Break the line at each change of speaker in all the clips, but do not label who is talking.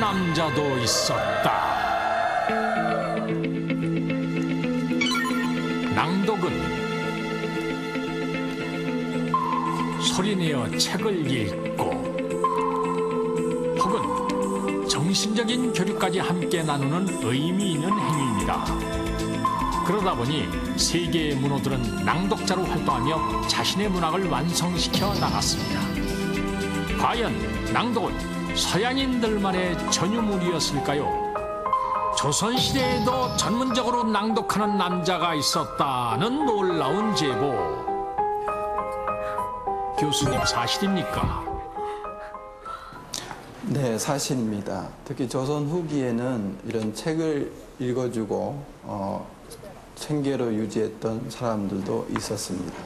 남자도 있었다. 낭독은 소리내어 책을 읽고 혹은 정신적인 교류까지 함께 나누는 의미 있는 행위입니다. 그러다 보니 세계의 문호들은 낭독자로 활동하며 자신의 문학을 완성시켜 나갔습니다. 과연 낭독은 서양인들만의 전유물이었을까요? 조선시대에도 전문적으로 낭독하는 남자가 있었다는 놀라운 제보. 교수님 사실입니까?
네, 사실입니다. 특히 조선 후기에는 이런 책을 읽어주고 생계로 유지했던 사람들도 있었습니다.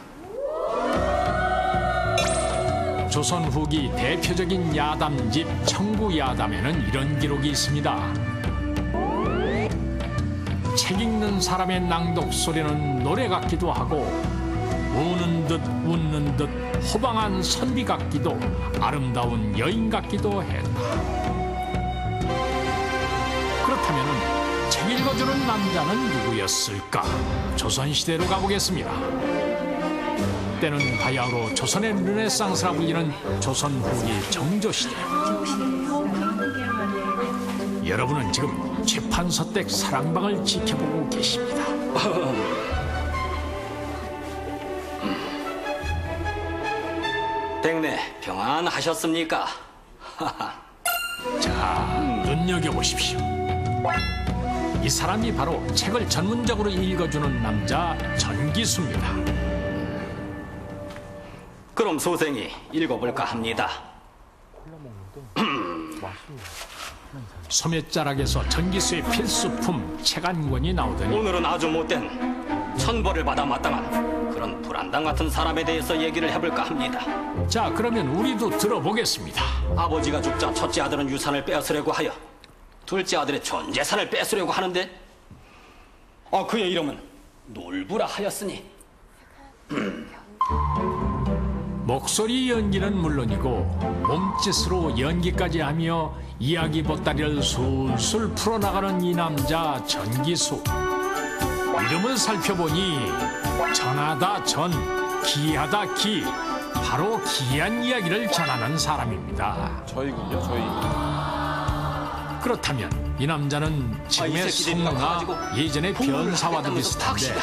조선 후기 대표적인 야담집 청구야담에는 이런 기록이 있습니다. 책 읽는 사람의 낭독 소리는 노래 같기도 하고 우는 듯 웃는 듯 호방한 선비 같기도 아름다운 여인 같기도 했다. 그렇다면 책 읽어주는 남자는 누구였을까? 조선시대로 가보겠습니다. 때는 바야흐로 조선의 르네상스라 불리는 조선 후기 정조시대. 여러분은 지금 최판서댁 사랑방을 지켜보고 계십니다.
백내 평안하셨습니까?
자, 눈여겨보십시오. 이 사람이 바로 책을 전문적으로 읽어주는 남자 전기수입니다.
그럼 소생이 읽어볼까 합니다.
소매자락에서 전기수의 필수품 책 한 권이 나오더니
오늘은 아주 못된 천벌을 받아 마땅한 그런 불안당 같은 사람에 대해서 얘기를 해볼까 합니다.
자, 그러면 우리도 들어보겠습니다.
아버지가 죽자 첫째 아들은 유산을 빼앗으려고 하여 둘째 아들의 전 재산을 뺏으려고 하는데 그의 이름은 놀부라 하였으니
목소리 연기는 물론이고 몸짓으로 연기까지 하며 이야기 보따리를 술술 풀어나가는 이 남자 전기수. 이름을 살펴보니 전하다 전, 기하다 기. 바로 기이한 이야기를 전하는 사람입니다.
저희군요, 저희.
그렇다면 이 남자는 지금의 성우나 예전의 변사와도 비슷한데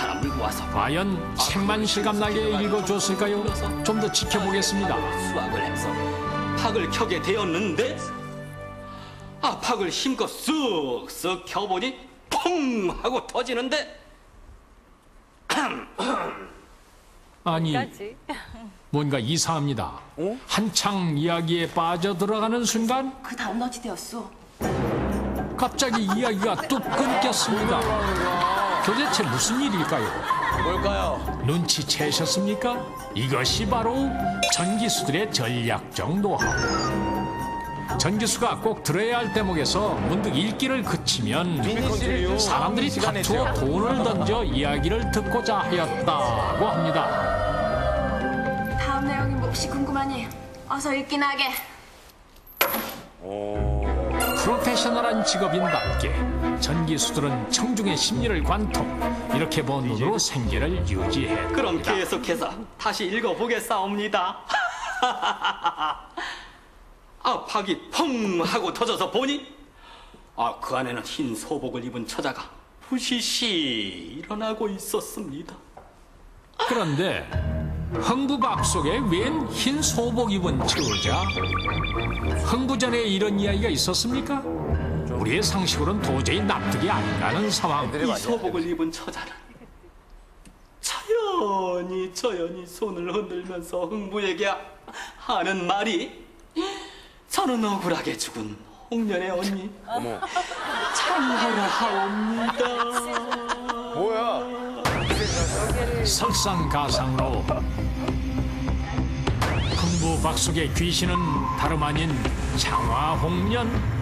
과연 책만 실감나게 읽어줬을까요? 좀 더 지켜보겠습니다.
수학을 해서 팍을 켜게 되었는데 팍을 힘껏 쓱쓱 켜보니 퐁 하고 터지는데
아니, 뭔가 이상합니다. 한창 이야기에 빠져들어가는 순간
그 다음 너지 되었어.
갑자기 이야기가 뚝 끊겼습니다. 도대체 무슨 일일까요?
뭘까요?
눈치채셨습니까? 이것이 바로 전기수들의 전략적 노하우. 전기수가 꼭 들어야 할 대목에서 문득 읽기를 그치면 사람들이 다투어 돈을 던져 이야기를 듣고자 하였다고 합니다.
다음 내용이 몹시 궁금하니 어서 읽긴 하게.
프로페셔널한 직업인답게 전기수들은 청중의 심리를 관통, 이렇게 본 눈으로 생계를 유지했다.
그럼 계속해서 다시 읽어보겠사옵니다. 팍이 펑 하고 터져서 보니 그 안에는 흰 소복을 입은 처자가 부시시 일어나고 있었습니다.
그런데 흥부박 속에 웬 흰 소복 입은 처자? 흥부전에 이런 이야기가 있었습니까? 우리의 상식으로는 도저히 납득이 안 가는 상황.
이 소복을 입은 처자는 자연히 손을 흔들면서 흥부에게 하는 말이 저는 억울하게 죽은 홍련의 언니 장하라하옵니다.
뭐야?
설상가상으로 흥부박 속의 귀신은 다름 아닌 장화홍련.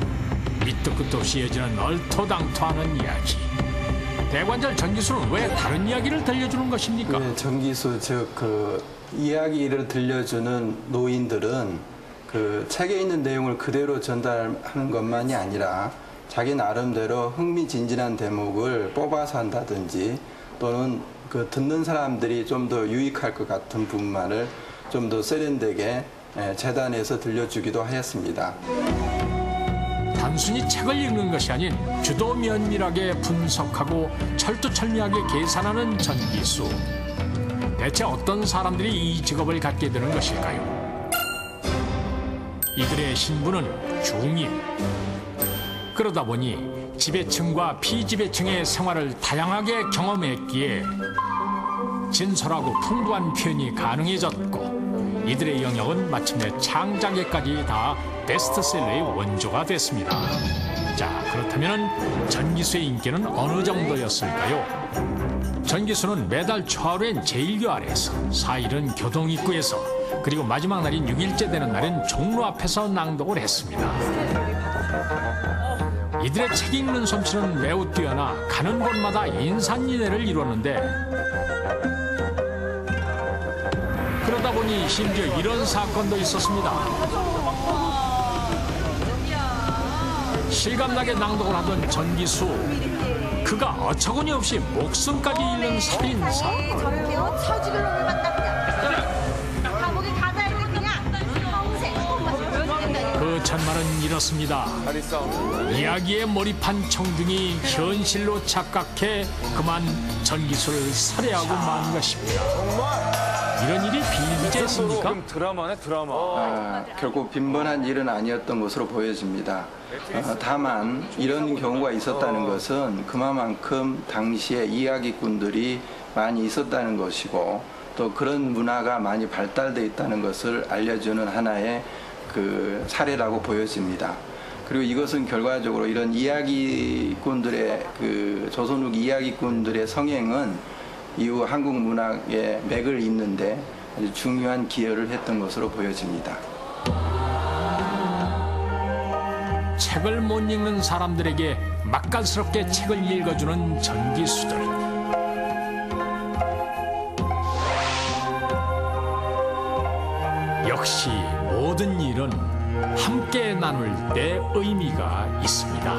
밑도 끝도 없이 이어지는 얼토당토하는 이야기. 대관절 전기수는 왜 다른 이야기를 들려주는 것입니까?
네, 전기수 즉 이야기를 들려주는 노인들은 그 책에 있는 내용을 그대로 전달하는 것만이 아니라 자기 나름대로 흥미진진한 대목을 뽑아서 한다든지 또는 그 듣는 사람들이 좀 더 유익할 것 같은 부분만을 좀 더 세련되게 재단해서 들려주기도 하였습니다.
단순히 책을 읽는 것이 아닌 주도 면밀하게 분석하고 철두철미하게 계산하는 전기수. 대체 어떤 사람들이 이 직업을 갖게 되는 것일까요? 이들의 신분은 중임. 그러다 보니 지배층과 피지배층의 생활을 다양하게 경험했기에 진솔하고 풍부한 표현이 가능해졌고 이들의 영역은 마침내 창작에까지 다 베스트셀러의 원조가 됐습니다. 자, 그렇다면 전기수의 인기는 어느 정도였을까요? 전기수는 매달 초하루엔 제1교활에서 4일은 교동입구에서 그리고 마지막 날인 6일째 되는 날엔 종로 앞에서 낭독을 했습니다. 이들의 책 읽는 솜씨는 매우 뛰어나 가는 곳마다 인산인해를 이뤘는데 그러다 보니 심지어 이런 사건도 있었습니다. 실감나게 낭독을 하던 전기수, 그가 어처구니 없이 목숨까지 잃는 살인사.
저렇게요? 처죽을 놈을 만나 그냥. 감옥에 가다해도 그냥 평생
그 전말은 이렇습니다.
다리 싸움.
이야기에 몰입한 청중이 현실로 착각해 그만 전기수를 살해하고 만 것입니다. 이런 일이 비일비재했습니까?
그럼 드라마네, 드라마.
결코 빈번한 일은 아니었던 것으로 보여집니다. 다만 이런 경우가 있었다는 것은 그만큼 당시에 이야기꾼들이 많이 있었다는 것이고 또 그런 문화가 많이 발달되어 있다는 것을 알려주는 하나의 그 사례라고 보여집니다. 그리고 이것은 결과적으로 이런 이야기꾼들의 그 조선 후기 이야기꾼들의 성행은 이후 한국 문학의 맥을 잇는데 아주 중요한 기여를 했던 것으로 보여집니다.
책을 못 읽는 사람들에게 맛깔스럽게 책을 읽어주는 전기수들. 역시 모든 일은 함께 나눌 때 의미가 있습니다.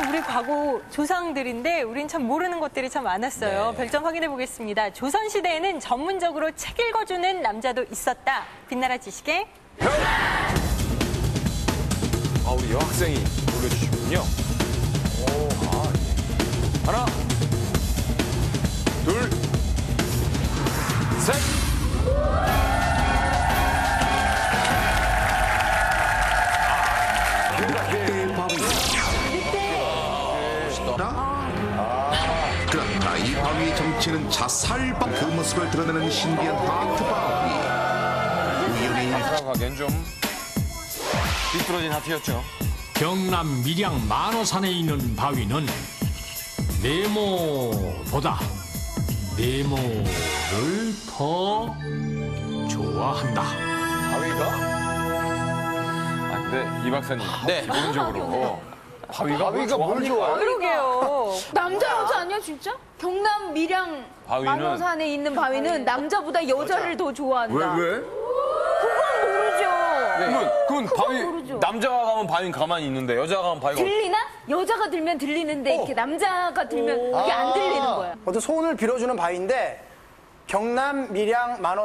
우리 과거 조상들인데 우린 참 모르는 것들이 참 많았어요. 별점 확인해 보겠습니다. 조선시대에는 전문적으로 책 읽어주는 남자도 있었다. 빛나라 지식의
우리 여학생이 올려주시군요. 하나, 둘, 셋.
그러나 이 바위의 정체는 자살방 그 모습을 드러내는 신비한 하트 바위. 우연히
가기엔 좀 비뚤어진 하트였죠.
경남 밀양 만호산에 있는 바위는 네모보다 네모를 더 좋아한다.
바위가? 근데 이 박사님, 기본적으로 바위가 뭘 좋아해요?
그러게요.
남자 여자 아니야 진짜? 경남 밀양
바위는-
만호산에 있는 바위는 남자보다 여자를 더 좋아한다.
왜?
그건 모르죠.
그건 바위,
모르죠.
남자가 가면 바위는 가만히 있는데 여자가 가면 바위가
들리나? 여자가 들면 들리는데 이렇게 남자가 들면 그게 안 들리는 거야.
어떤 소원을 빌어주는 바위인데 경남 밀양 만호